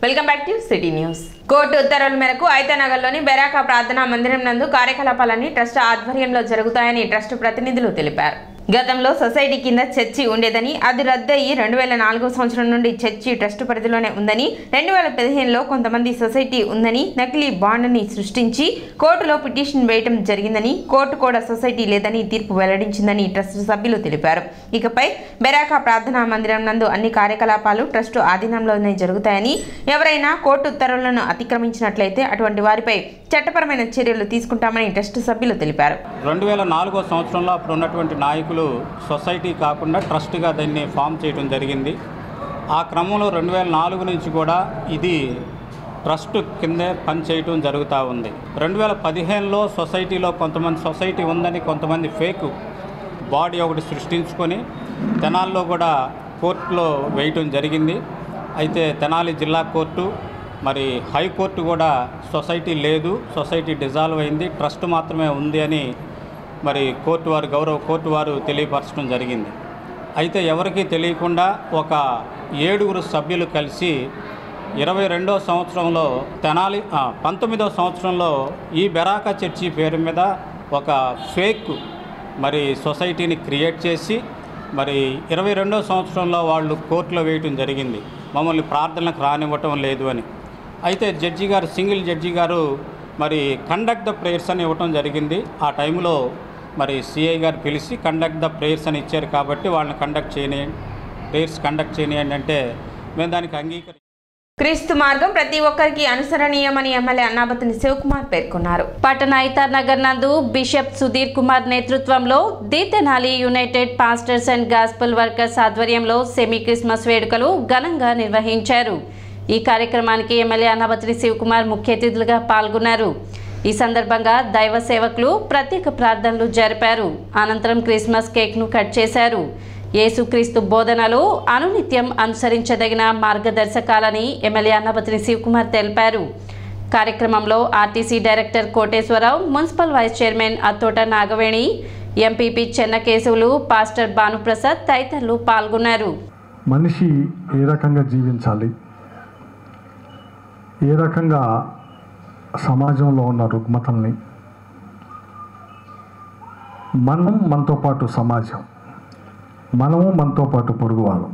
Welcome back to city news. Court ఉత్తర్వుల మేరకు ఐతనగర్లోని Beracah ప్రార్థనా మందిరం నందు కార్యకలాపాలన్నీ ట్రస్ట్ ఆధ్వర్యంలో జరుగుతాయని ట్రస్ట్ ప్రతినిధులు తెలిపారు. గతంలో సొసైటీ కింద చర్చి ఉండేదని, అది రద్దయి 2004 సంవత్సరం నుండి చర్చి ట్రస్ట్ పరిధిలోనే ఉందని, 2015లో కొంతమంది సొసైటీ ఉందని నకిలీ బాండ్ని సృష్టించి కోర్టులో పిటిషన్ వేయడం జరిగిందని, కోర్టు కూడా సొసైటీ లేదని తీర్పు వెల్లడించిందని ట్రస్ట్ సభ్యులు తెలిపారు. ఇకపై బెరాకా ప్రార్థనా మందిరం నందు అన్ని కార్యకలాపాలు ట్రస్ట్ ఆధీనంలోనే జరుగుతాయని, ఎవరైనా కోర్టు ఉత్తర్వులను అతిక్రమించినట్లయితే అటువంటి వారిపై చట్టపరమైన చర్యలు తీసుకుంటామని ట్రస్ట్ సభ్యులు తెలిపారు. 2004 సంవత్సరంలో అప్పుడు ఉన్నటువంటి నాయకులు సొసైటీ కాకుండా ట్రస్ట్గా దాన్ని ఫామ్ చేయడం జరిగింది. ఆ క్రమంలో 2004 నుంచి కూడా ఇది ట్రస్ట్ కిందే పనిచేయటం జరుగుతూ ఉంది. 2015లో సొసైటీలో కొంతమంది సొసైటీ ఉందని కొంతమంది ఫేక్ బాడీ ఒకటి సృష్టించుకొని తెనాలిలో కూడా కోర్టులో వేయటం జరిగింది. అయితే తెనాలి జిల్లా కోర్టు మరి హైకోర్టు కూడా సొసైటీ లేదు, సొసైటీ డిజాల్వ్ అయింది, ట్రస్ట్ మాత్రమే ఉంది అని మరి కోర్టు వారు గౌరవ కోర్టు వారు తెలియపరచడం జరిగింది. అయితే ఎవరికీ తెలియకుండా ఒక 7 సభ్యులు కలిసి 22వ సంవత్సరంలో తెనాలి 19వ సంవత్సరంలో ఈ బెరాకా చర్చి పేరు మీద ఒక ఫేక్ మరి సొసైటీని క్రియేట్ చేసి మరి 22వ సంవత్సరంలో వాళ్ళు కోర్టులో వేయటం జరిగింది, మమ్మల్ని ప్రార్థనలకు రానివ్వటం లేదు అని. అయితే జడ్జి గారు, సింగిల్ జడ్జి గారు మరి కండక్ట్ ద ప్రేయర్స్ అని ఇవ్వటం జరిగింది. ఆ టైంలో మరి సిఐ గారు పిలిచి కండక్ట్ ద ప్రేయర్స్ అని ఇచ్చారు కాబట్టి వాళ్ళని ప్రేయర్స్ కండక్ట్ చేయనియండి అంటే మేము దానికి అంగీకరి. క్రీస్తు మార్గం ప్రతి ఒక్కరికి అనుసరణీయమని ఎమ్మెల్యే అన్నాబతిని శివకుమార్ పేర్కొన్నారు. పట్టణ ఐతానగర్ నందు బిషప్ సుధీర్ కుమార్ నేతృత్వంలో the Tenali United pastors and gospel workers ఆధ్వర్యంలో సెమీ క్రిస్మస్ వేడుకలు ఘనంగా నిర్వహించారు. ఈ కార్యక్రమానికి ఎమ్మెల్యే అన్నాబతిని శివకుమార్ ముఖ్య అతిథులుగా పాల్గొన్నారు. ఈ సందర్భంగా దైవ సేవకులు ప్రత్యేక ప్రార్థనలు జరిపారు. అనంతరం క్రిస్మస్ కేక్ను కట్ చేశారు. యేసుక్రీస్తు బోధనలు అనునిత్యం అనుసరించదగిన మార్గదర్శకాలని ఎమ్మెల్యే అన్నాబతిని శివకుమార్ తెలిపారు. కార్యక్రమంలో RTC director Koteswararao, municipal vice chairman Attota Nagaveni, MPP Chennakesavulu, pastor Bhanuprasad తదితరులు పాల్గొన్నారు. మనిషి ఏ రకంగా జీవించాలి, ఏ రకంగా సమాజంలో ఉన్న రుగ్మతల్ని మనతో పాటు సమాజం, మనతో పాటు పొరుగువారు,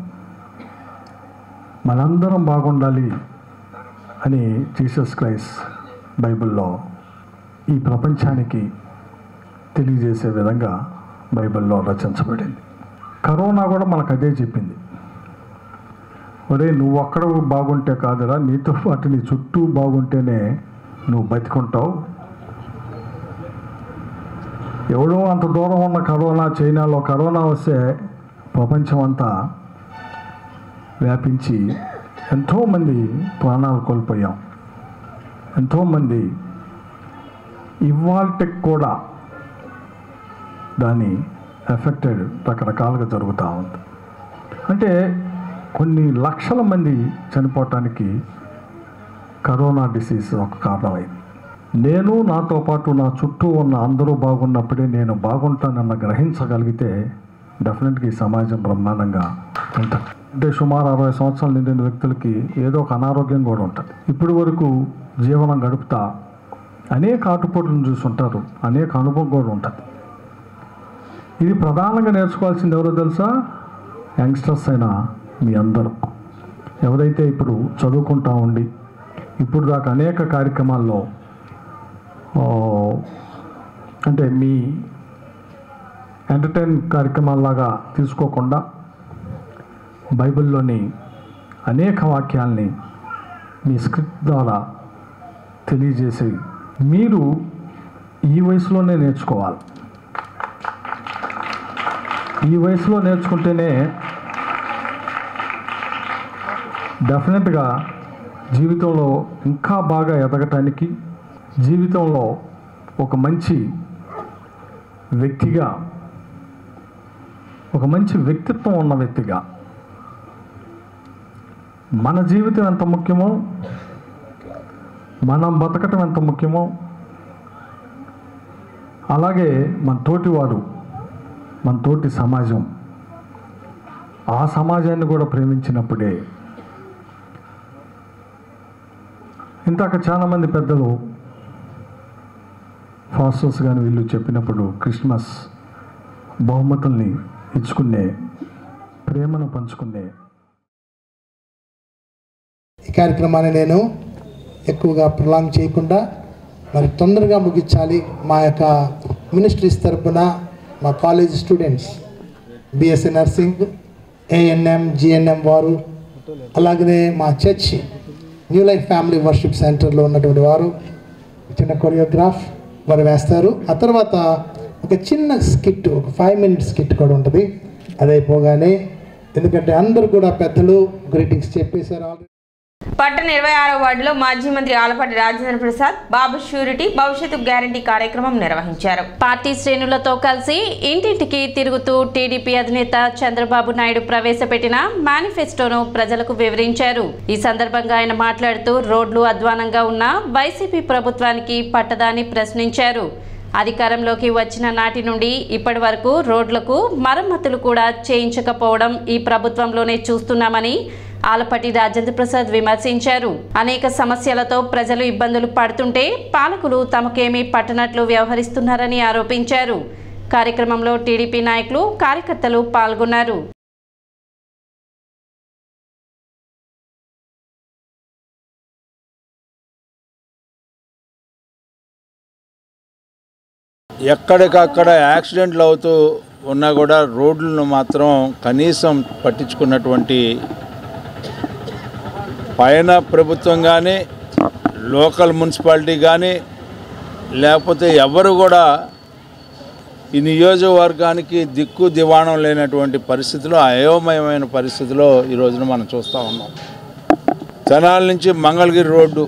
మనందరం బాగుండాలి అని జీసస్ క్రైస్ట్ బైబిల్లో ఈ ప్రపంచానికి తెలియజేసే విధంగా బైబిల్లో రచించబడింది. కరోనా కూడా మనకు అదే చెప్పింది, ఒరే నువ్వు ఒక్కడ బాగుంటే కాదురా, నీతో పాటు నీ చుట్టూ బాగుంటేనే నువ్వు బతికుంటావు. ఎవడో అంత దూరం ఉన్న కరోనా, చైనాలో కరోనా వస్తే ప్రపంచం అంతా వ్యాపించి ఎంతోమంది ప్రాణాలు కోల్పోయాం. ఎంతోమంది ఇవాల్టికి కూడా దాని ఎఫెక్టెడ్ రకరకాలుగా జరుగుతూ ఉంది. అంటే కొన్ని లక్షల మంది చనిపోవటానికి కరోనా డిసీజ్ ఒక కారణమైంది. నేను, నాతో పాటు నా చుట్టూ ఉన్న అందరూ బాగున్నప్పుడే నేను బాగుంటానన్న గ్రహించగలిగితే డెఫినెట్గా ఈ సమాజం బ్రహ్మాండంగా ఉంటుంది. అంటే సుమారు 60 సంవత్సరాలు నిండిన వ్యక్తులకి ఏదో ఒక అనారోగ్యం కూడా ఉంటుంది. ఇప్పటి వరకు జీవనం గడుపుతా అనేక ఆటుపోట్లను చూస్తుంటారు, అనేక అనుభవం కూడా ఉంటుంది. ఇది ప్రధానంగా నేర్చుకోవాల్సింది ఎవరో తెలుసా? యంగ్స్టర్స్ అయినా మీ అందరూ ఎవరైతే ఇప్పుడు చదువుకుంటా ఉండి ఇప్పుడు దాకా అనేక కార్యక్రమాల్లో అంటే మీ ఎంటర్టైన్ కార్యక్రమాల్లాగా తీసుకోకుండా బైబిల్లోని అనేక వాక్యాల్ని మీ స్క్రిప్ట్ ద్వారా తెలియజేసి మీరు ఈ వయసులోనే నేర్చుకోవాలి. ఈ వయసులో నేర్చుకుంటేనే డెఫినెట్గా జీవితంలో ఇంకా బాగా ఎదగటానికి, జీవితంలో ఒక మంచి వ్యక్తిగా, ఒక మంచి వ్యక్తిత్వం ఉన్న వ్యక్తిగా మన జీవితం ఎంత ముఖ్యమో, మనం బతకటం ఎంత ముఖ్యమో, అలాగే మన తోటివారు, మన తోటి సమాజం, ఆ సమాజాన్ని కూడా ప్రేమించినప్పుడే ఇంతాక చాలామంది పెద్దలు ఫాస్టర్స్ కానీ వీళ్ళు చెప్పినప్పుడు క్రిస్మస్ బహుమతుల్ని ఇచ్చుకునే, ప్రేమను పంచుకునే ఈ కార్యక్రమాన్ని నేను ఎక్కువగా ప్రొలాంగ్ చేయకుండా మరి తొందరగా ముగించాలి. మా యొక్క మినిస్ట్రీస్ తరఫున మా college students, BSc nursing, ANM, GNM వారు, అలాగనే మా church new life family worship సెంటర్లో ఉన్నటువంటి వారు చిన్న కొరియోగ్రాఫ్ వారు వేస్తారు. ఆ తర్వాత ఒక చిన్న స్కిట్, ఒక 5 minute స్కిట్ కూడా ఉంటుంది. అదైపోగానే, ఎందుకంటే అందరూ కూడా పెద్దలు గ్రీటింగ్స్ చెప్పేశారు ఆల్రెడీ. పట్టణ 26వ వార్డులో మాజీ మంత్రి ఆలపాటి రాజేంద్ర ప్రసాద్ బాబు ష్యూరిటీ భవిష్యత్తు గ్యారంటీ కార్యక్రమం నిర్వహించారు. పార్టీ శ్రేణులతో కలిసి ఇంటింటికి తిరుగుతూ టీడీపీ అధినేత చంద్రబాబు నాయుడు ప్రవేశపెట్టిన మేనిఫెస్టోను ప్రజలకు వివరించారు. ఈ సందర్భంగా ఆయన మాట్లాడుతూ రోడ్లు అధ్వానంగా ఉన్న వైసీపీ ప్రభుత్వానికి పట్టదాని ప్రశ్నించారు. అధికారంలోకి వచ్చిన నాటి నుండి ఇప్పటి వరకు రోడ్లకు మరమ్మతులు కూడా చేయించకపోవడం ఈ ప్రభుత్వంలోనే చూస్తున్నామని ఆలపాటి రాజేంద్ర ప్రసాద్ విమర్శించారు. అనేక సమస్యలతో ప్రజలు ఇబ్బందులు పడుతుంటే పాలకులు తమకేమీ పట్టనట్లు వ్యవహరిస్తున్నారని ఆరోపించారు. కార్యక్రమంలో టీడీపీ నాయకులు, కార్యకర్తలు పాల్గొన్నారు. ఎక్కడికక్కడ యాక్సిడెంట్లు అవుతూ ఉన్నా కూడా రోడ్లను మాత్రం కనీసం పట్టించుకున్నటువంటి పైన ప్రభుత్వం కానీ, లోకల్ మున్సిపాలిటీ కానీ, లేకపోతే ఎవరు కూడా ఈ నియోజకవర్గానికి దిక్కు దివాణం లేనటువంటి పరిస్థితిలో, అయోమయమైన పరిస్థితిలో ఈ రోజున మనం చూస్తూ ఉన్నాం. తెనాలి నుంచి మంగళగిరి రోడ్డు,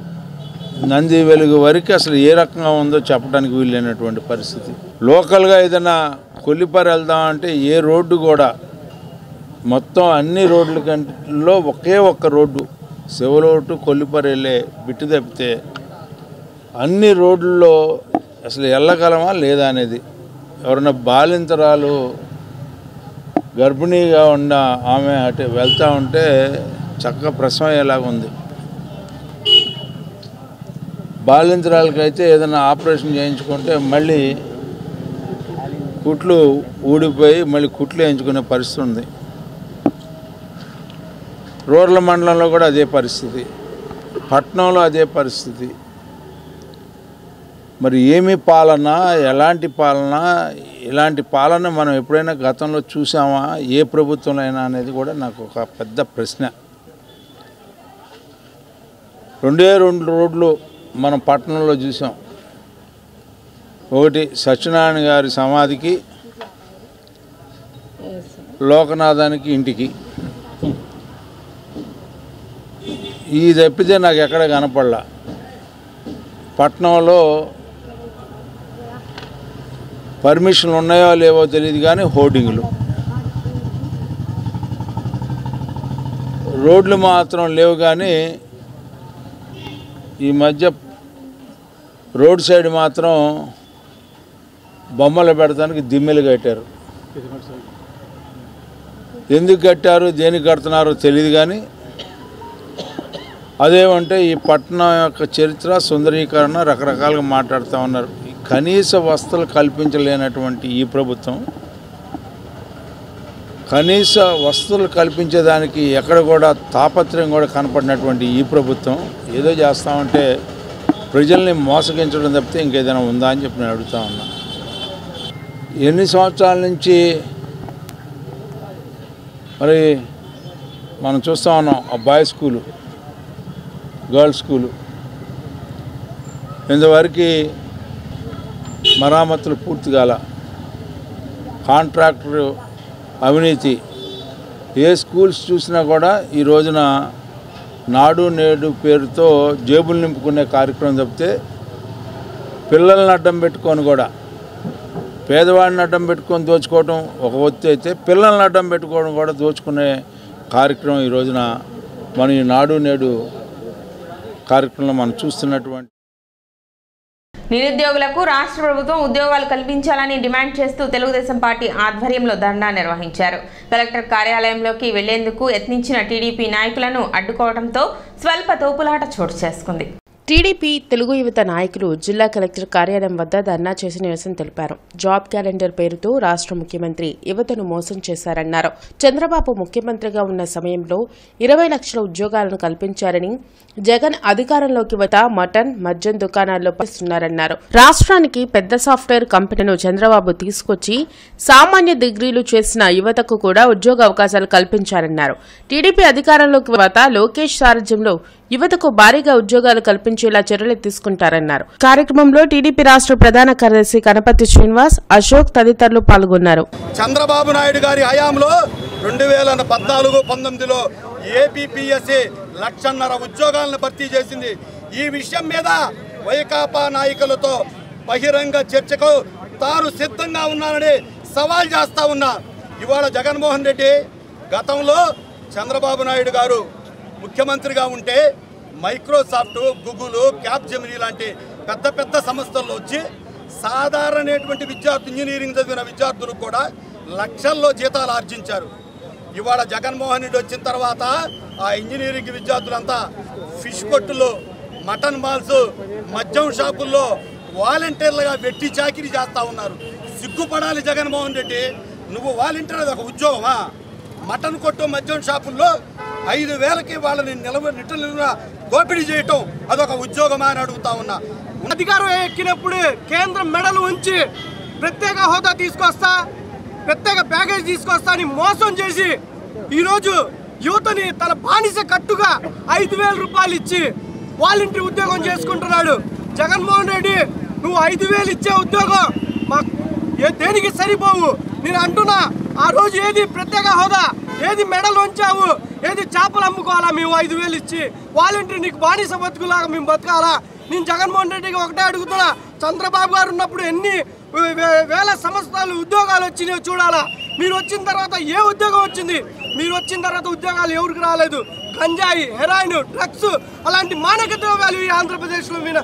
నంది వెలుగు వరకు అసలు ఏ రకంగా ఉందో చెప్పడానికి వీలైనటువంటి పరిస్థితి. లోకల్గా ఏదైనా కొల్లిపర వెళ్దామంటే ఏ రోడ్డు కూడా, మొత్తం అన్ని రోడ్ల కంటిలో ఒకే ఒక్క రోడ్డు శివలోటు కొల్లిపర వెళ్ళే బిట్టు తప్పితే అన్ని రోడ్లలో అసలు వెళ్ళగలమా లేదా అనేది. ఎవరైనా బాలింతరాలు గర్భిణీగా ఉన్న ఆమె అటు వెళ్తూ ఉంటే చక్కగా ప్రసవం అయ్యేలాగా ఉంది. బాలింతరాలకైతే ఏదైనా ఆపరేషన్ చేయించుకుంటే మళ్ళీ కుట్లు ఊడిపోయి మళ్ళీ కుట్లు వేయించుకునే పరిస్థితి ఉంది. రూరల్ మండలంలో కూడా అదే పరిస్థితి, పట్టణంలో అదే పరిస్థితి. మరి ఏమి పాలన, ఎలాంటి పాలన, ఇలాంటి పాలన మనం ఎప్పుడైనా గతంలో చూసామా ఏ ప్రభుత్వంలో అయినా అనేది కూడా నాకు ఒక పెద్ద ప్రశ్న. 2 రోడ్లు మనం పట్టణంలో చూసాం. ఒకటి సత్యనారాయణ గారి సమాధికి, లోకనాథానికి ఇంటికి. ఈ తప్పితే నాకు ఎక్కడ కనపడలా. పట్టణంలో పర్మిషన్లు ఉన్నాయో లేవో తెలియదు కానీ హోర్డింగ్లు, రోడ్లు మాత్రం లేవు. కానీ ఈ మధ్య రోడ్ సైడ్ మాత్రం బొమ్మలు పెడతానికి దిమ్మెలు కట్టారు. ఎందుకు కట్టారు, దేనికి కడుతున్నారో తెలియదు. కానీ అదేమంటే ఈ పట్టణం యొక్క చరిత్ర, సుందరీకరణ రకరకాలుగా మాట్లాడుతూ ఉన్నారు. కనీస వసతులు కల్పించలేనటువంటి ఈ ప్రభుత్వం, కనీస వసతులు కల్పించేదానికి ఎక్కడ కూడా తాపత్రయం కూడా కనపడినటువంటి ఈ ప్రభుత్వం ఏదో చేస్తామంటే ప్రజల్ని మోసగించడం తప్పితే ఇంకేదైనా ఉందా అని చెప్పి నేను అడుగుతా ఉన్నా. ఎన్ని సంవత్సరాల నుంచి మరి మనం చూస్తూ ఉన్నాం. అబ్బాయి స్కూలు, గర్ల్స్ స్కూలు ఇంతవరకు మరామతులు పూర్తి కాల. కాంట్రాక్టర్ అవినీతి. ఏ స్కూల్స్ చూసినా కూడా ఈ రోజున నాడు నేడు పేరుతో జేబులు నింపుకునే కార్యక్రమం తప్పితే పిల్లల్ని అడ్డం పెట్టుకొని కూడా, పేదవాడిని అడ్డం పెట్టుకొని దోచుకోవడం ఒక ఒత్తి అయితే, పిల్లల్ని అడ్డం పెట్టుకోవడం కూడా దోచుకునే కార్యక్రమం ఈ రోజున మనం ఈ నాడు నేడు కార్యక్రమంలో మనం చూస్తున్నటువంటి. నిరుద్యోగులకు రాష్ట్ర ప్రభుత్వం ఉద్యోగాలు కల్పించాలని డిమాండ్ చేస్తూ తెలుగుదేశం పార్టీ ఆధ్వర్యంలో ధర్నా నిర్వహించారు. కలెక్టర్ కార్యాలయంలోకి వెళ్లేందుకు యత్నించిన టీడీపీ నాయకులను అడ్డుకోవడంతో స్వల్ప తోపులాట చోటు చేసుకుంది. టీడీపీ తెలుగు యువత నాయకులు జిల్లా కలెక్టర్ కార్యాలయం వద్ద ధర్నా చేసి నిరసన తెలిపారు. జాబ్ క్యాలెండర్ పేరుతో రాష్ట్ర ముఖ్యమంత్రి యువతను మోసం చేశారన్నారు. చంద్రబాబు ముఖ్యమంత్రిగా ఉన్న సమయంలో 20 లక్షల ఉద్యోగాలను కల్పించారని, జగన్ అధికారంలోకి వత మటన్, మద్యం దుకాణాల్లో పనిస్తున్నారన్నారు. రాష్ట్రానికి పెద్ద సాఫ్ట్వేర్ కంపెనీను చంద్రబాబు తీసుకొచ్చి సామాన్య డిగ్రీలు చేసిన యువతకు కూడా ఉద్యోగ అవకాశాలు కల్పించారన్నారు. టీడీపీ అధికారంలోకి వత లోకేష్ సారథ్యంలో యువతకు భారీగా ఉద్యోగాలు కల్పించేలా చర్యలు తీసుకుంటారన్నారు. కార్యక్రమంలో టీడీపీ రాష్ట్ర ప్రధాన కార్యదర్శి కనపతి శ్రీనివాస్, అశోక్ తదితరులు పాల్గొన్నారు. చంద్రబాబు నాయుడు గారి హయాంలో 2014-19లో ఏపీపీఎస్సీ 1.5 లక్షల ఉద్యోగాలను భర్తీ చేసింది. ఈ విషయం మీద వైకాపా నాయకులతో బహిరంగ చర్చకు తాను సిద్ధంగా ఉన్నానని సవాల్ చేస్తా ఉన్నా. ఇవాళ జగన్మోహన్ రెడ్డి గతంలో చంద్రబాబు నాయుడు గారు ముఖ్యమంత్రిగా ఉంటే మైక్రోసాఫ్ట్, గూగుల్, క్యాప్జెమినీ లాంటి పెద్ద పెద్ద సంస్థల్లో వచ్చి సాధారణమైనటువంటి విద్యార్థులు, ఇంజనీరింగ్ చదివిన విద్యార్థులు కూడా లక్షల్లో జీతాలు ఆర్జించారు. ఇవాళ జగన్మోహన్ రెడ్డి వచ్చిన తర్వాత ఆ ఇంజనీరింగ్ విద్యార్థులంతా ఫిష్ కొట్టులు, మటన్ మాల్స్, మద్యం షాపుల్లో వాలంటీర్లుగా వెట్టి చాకిరీ చేస్తూ ఉన్నారు. సిగ్గుపడాలి జగన్మోహన్ రెడ్డి. నువ్వు వాలంటీర్ అది ఒక ఉద్యోగమా? మటన్ కొట్టు, మద్యం షాపుల్లో 5,000కి వాళ్ళని నిలువ దోపిడీ చేయటం అదొక ఉద్యోగమా అని అడుగుతా ఉన్నా. అధికారం ఎక్కినప్పుడు కేంద్రం మెడలు ఉంచి ప్రత్యేక హోదా తీసుకొస్తా, ప్రత్యేక ప్యాకేజ్ తీసుకొస్తా అని మోసం చేసి ఈరోజు యువతని తన బానిస కట్టుగా 5,000 రూపాయలు ఇచ్చి వాలంటీర్ ఉద్యోగం చేసుకుంటున్నాడు. జగన్మోహన్ రెడ్డి, నువ్వు 5,000 ఇచ్చే ఉద్యోగం దేనికి సరిపోవు. నేను అంటున్నా, ఆ రోజు ఏది ప్రత్యేక హోదా, ఏది మెడలు ఉంచావు, ఏది చేపలు అమ్ముకోవాలా మేము 5,000 ఇచ్చి? వాలంటీర్ నీకు బానిస బతుకులాగా మేము బతకాలా? నేను జగన్మోహన్ రెడ్డికి ఒకటే అడుగుతున్నా, చంద్రబాబు గారు ఉన్నప్పుడు ఎన్ని వేల సంవత్సరాలు ఉద్యోగాలు వచ్చినాయో చూడాలా. మీరు వచ్చిన తర్వాత ఏ ఉద్యోగం వచ్చింది? మీరు వచ్చిన తర్వాత ఉద్యోగాలు ఎవరికి రాలేదు. గంజాయి, హెరాయిన్, డ్రగ్స్ అలాంటి మానక ద్రవ్యాలు ఈ ఆంధ్రప్రదేశ్లో మీద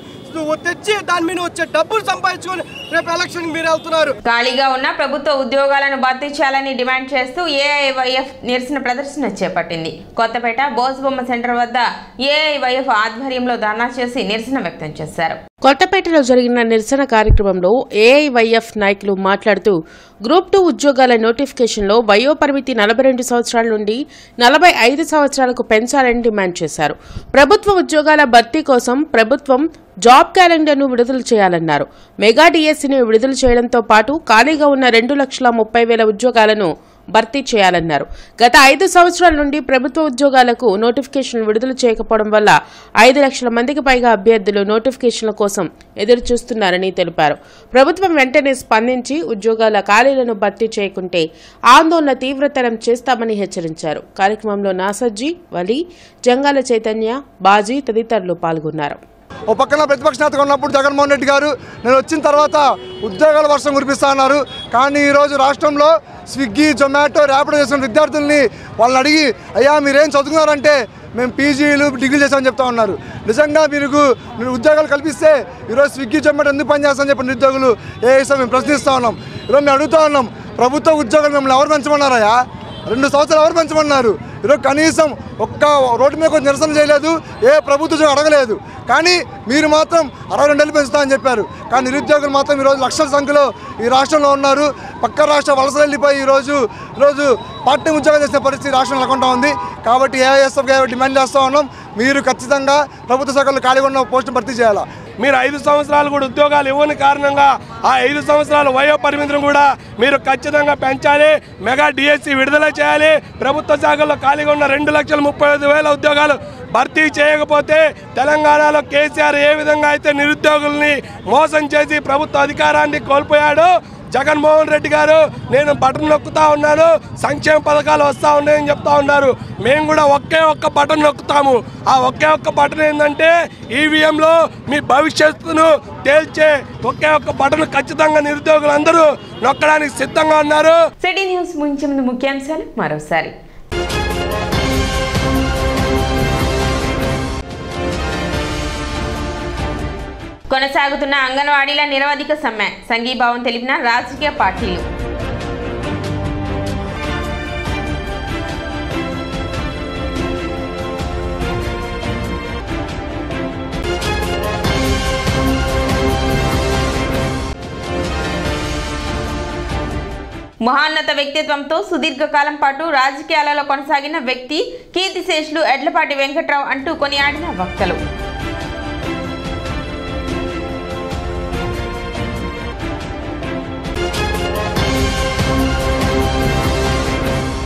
తెచ్చి దాని మీద వచ్చే డబ్బులు సంపాదించుకొని రేపు ఎలక్షన్ మీరు వెళ్తున్నారు. ఖాళీగా ఉన్న ప్రభుత్వ ఉద్యోగాలను భర్తీ చేయాలని డిమాండ్ చేస్తూ ఏఐవైఎఫ్ నిరసన ప్రదర్శన చేపట్టింది. కొత్తపేట బోస్బొమ్మ సెంటర్ వద్ద ఏఐవైఎఫ్ ఆధ్వర్యంలో ధర్నా చేసి నిరసన వ్యక్తం చేశారు. కొత్తపేటలో జరిగిన నిరసన కార్యక్రమంలో ఏఐవైఎఫ్ నాయకులు మాట్లాడుతూ గ్రూప్ 2 ఉద్యోగాల నోటిఫికేషన్లో వయోపరిమితి 42 సంవత్సరాల నుండి 45 సంవత్సరాలకు పెంచాలని డిమాండ్ చేశారు. ప్రభుత్వ ఉద్యోగాల భర్తీ కోసం ప్రభుత్వం జాబ్ క్యాలెండర్ను విడుదల చేయాలన్నారు. మెగా డిఎస్సీని విడుదల చేయడంతో పాటు ఖాళీగా ఉన్న 2,30,000 ఉద్యోగాలను భర్తీ చేయాలన్నారు. గత 5 సంవత్సరాల నుండి ప్రభుత్వ ఉద్యోగాలకు నోటిఫికేషన్ విడుదల చేయకపోవడం వల్ల 5 లక్షల మందికి పైగా అభ్యర్థులు నోటిఫికేషన్ల కోసం ఎదురు చూస్తున్నారని తెలిపారు. ప్రభుత్వం వెంటనే స్పందించి ఉద్యోగాల ఖాళీలను భర్తీ చేయకుంటే ఆందోళన తీవ్రతరం చేస్తామని హెచ్చరించారు. కార్యక్రమంలో నాసర్జీ, వలి, జంగాల చైతన్య, బాజీ తదితరులు పాల్గొన్నారు. ఓ పక్కన ప్రతిపక్ష నేతగా ఉన్నప్పుడు జగన్మోహన్ రెడ్డి గారు నేను వచ్చిన తర్వాత ఉద్యోగాల వర్షం కురిపిస్తా అన్నారు. కానీ ఈరోజు రాష్ట్రంలో స్విగ్గీ, జొమాటో, ర్యాపిడో చేసిన విద్యార్థుల్ని వాళ్ళని అడిగి, అయ్యా మీరేం చదువుకున్నారంటే మేము పీజీలు, డిగ్రీలు చేసామని చెప్తా ఉన్నారు. నిజంగా మీరు ఉద్యోగాలు కల్పిస్తే ఈరోజు స్విగ్గీ, జొమాటో ఎందుకు పనిచేస్తామని చెప్పిన నిరుద్యోగులు మేము ప్రశ్నిస్తూ ఉన్నాం. ఈరోజు మేము అడుగుతూ ఉన్నాం, ప్రభుత్వ ఉద్యోగాలు మిమ్మల్ని ఎవరు పెంచమన్నారయ్యా? 2 సంవత్సరాలు ఎవరు పెంచమన్నారు? ఈరోజు కనీసం ఒక్క రోడ్డు మీద కొంచెం నిరసన చేయలేదు, ఏ ప్రభుత్వం అడగలేదు. కానీ మీరు మాత్రం 62 ఏళ్ళు పెంచుతామని చెప్పారు. కానీ నిరుద్యోగులు మాత్రం ఈరోజు లక్షల సంఖ్యలో ఈ రాష్ట్రంలో ఉన్నారు. పక్క రాష్ట్ర వలసలు వెళ్ళిపోయి ఈరోజు పార్ట్ టైం ఉద్యోగం చేసే పరిస్థితి రాష్ట్రం నెలకొంటా ఉంది. కాబట్టి ఏఐఎస్ఎఫ్గా డిమాండ్ చేస్తూ ఉన్నాం, మీరు ఖచ్చితంగా ప్రభుత్వ శాఖల్లో ఖాళీగా ఉన్న పోస్టును భర్తీ చేయాలా. మీరు 5 సంవత్సరాలు కూడా ఉద్యోగాలు ఇవ్వని కారణంగా ఆ 5 సంవత్సరాల వయో పరిమితిని కూడా మీరు ఖచ్చితంగా పెంచాలి. మెగా డిఎస్సీ విడుదల చేయాలి. ప్రభుత్వ శాఖల్లో ఖాళీగా ఉన్న 2,35,000 ఉద్యోగాలు భర్తీ చేయకపోతే తెలంగాణలో కేసీఆర్ ఏ విధంగా అయితే నిరుద్యోగుల్ని మోసం చేసి ప్రభుత్వ అధికారాన్ని కోల్పోయాడో, జగన్మోహన్ రెడ్డి గారు నేను బటన్ నొక్కుతా ఉన్నాను, సంక్షేమ పథకాలు వస్తూ ఉన్నాయని చెప్తా ఉన్నారు. మేము కూడా ఒకే ఒక్క బటన్ నొక్కుతాము. ఆ ఒకే ఒక్క బటన్ ఏంటంటే ఈవీఎంలో మీ భవిష్యత్తును తేల్చే ఒకే ఒక్క బటన్ ఖచ్చితంగా నిరుద్యోగులందరూ నొక్కడానికి సిద్ధంగా ఉన్నారు. సిటీ న్యూస్ ముంచే ముందు ముఖ్యాంశాలు మరోసారి. కొనసాగుతున్న అంగన్వాడీల నిరవధిక సమ్మె, సంఘీభావం తెలిపిన రాజకీయ పార్టీలు. మహోన్నత వ్యక్తిత్వంతో సుదీర్ఘకాలం పాటు రాజకీయాలలో కొనసాగిన వ్యక్తి కీర్తిశేషులు ఎడ్లపాటి వెంకట్రావు అంటూ కొనియాడిన వక్తలు.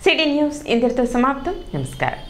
సిటీ న్యూస్ ఇంతటితో సమాప్తం. నమస్కారం.